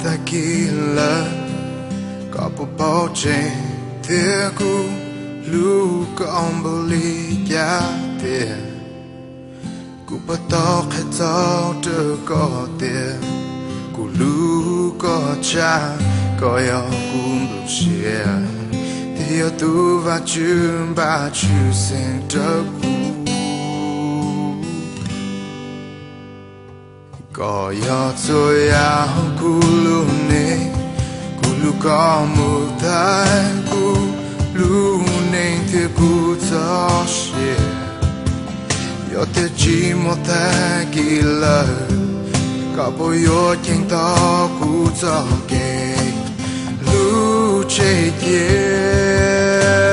tequila Couple poche Teku Luka omboli te Ku patok hetau te ko te Ku luka cha Ko yo kumbu shia Tia tu va chun ba chu sen te ku Ko yo to ya ku lu ne Ku lu ko mu tai ku lu ne te ku ta shia Yo te chi mo ta ki la Ka po yo king ta ku ta ke Lu che ye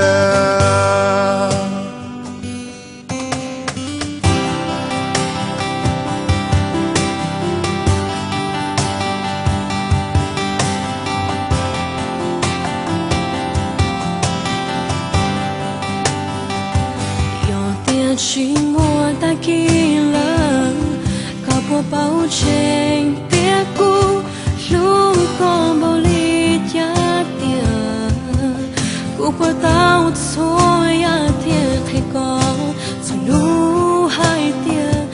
chỉ mua ta kỳ lơ cả bộ bao trên tiếc cũ lúc còn bao ly cha tiền cũ qua tao thôi à tiền thì có rồi lúc hai tiền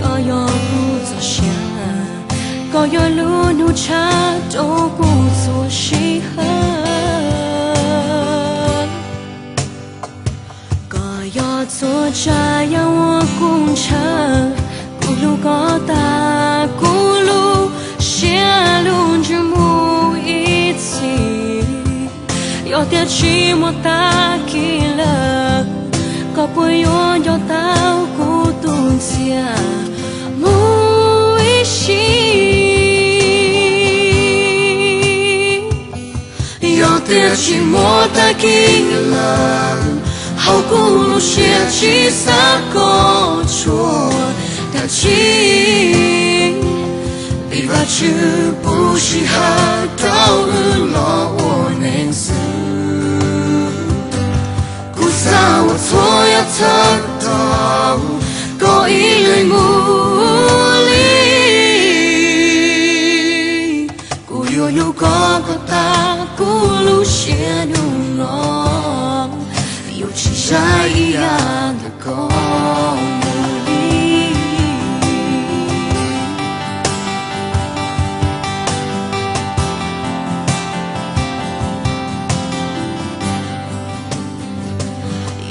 có yo cũ cho xa có yo lúc nu cha đâu cũ cho xí hơn要做这样我工程，咕噜高大，咕噜线路之母一起，有点寂寞打起了，搞不用要到孤独家，母一起，有点寂寞打起了。好古路写起三个错的情，你把去不是还到了我能死，故撒我错要得到，过一类目里，故有有个个大古路写路了。有起山一样的公路里，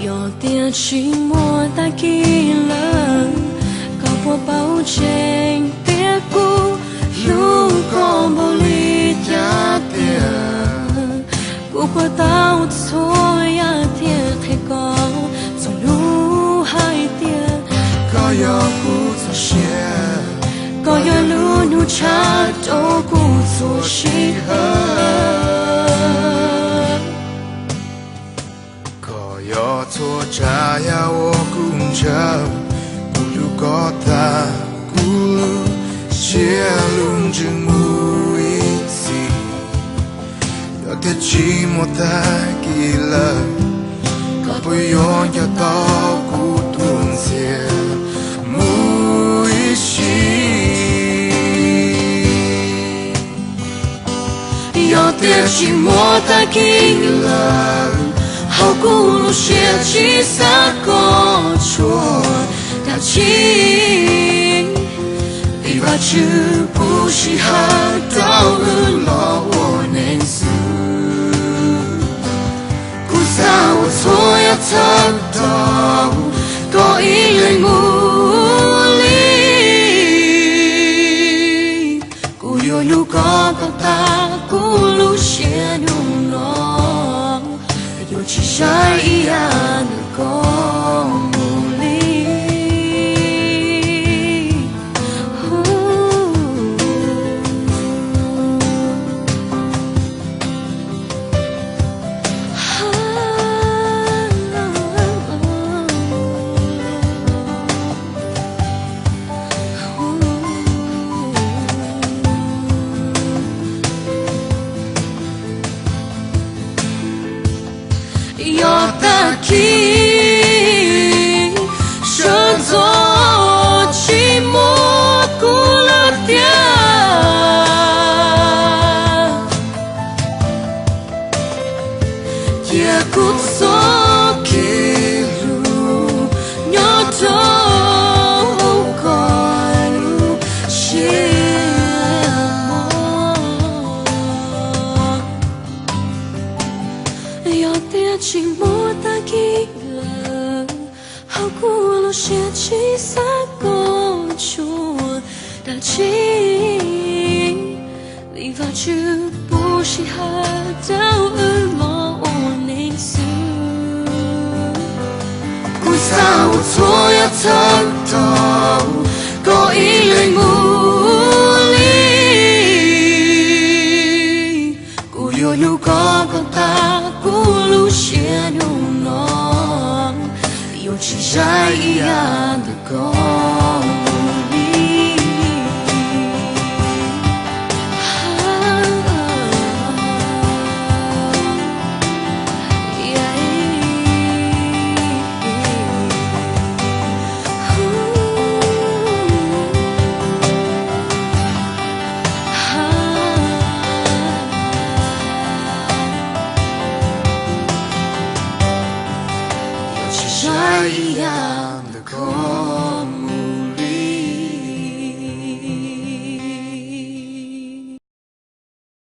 有点寂寞打起了，搞破包trên别故路过不离家店，不过到错呀天。có dòng lũ hai tia có yo ku cho xia có yo lũ nu cha đâu ku cho xí hơn có yo cho cha ya wo kun cha ku lu ko ta ku lu xia lung jing mu i si yo te chi mo ta ki la不用要到孤独些，母一心，有点寂寞打起了，好古路写起三个错的情，你把去不是还到了我能死。撒我错要得到，过一类目里，古有路高高大，古路线路浓，有起山一样的公路里。Yo te quiero 心莫打击了，好过了些七三过处的情，你发觉不是好到耳膜凝视。故事我错也曾懂。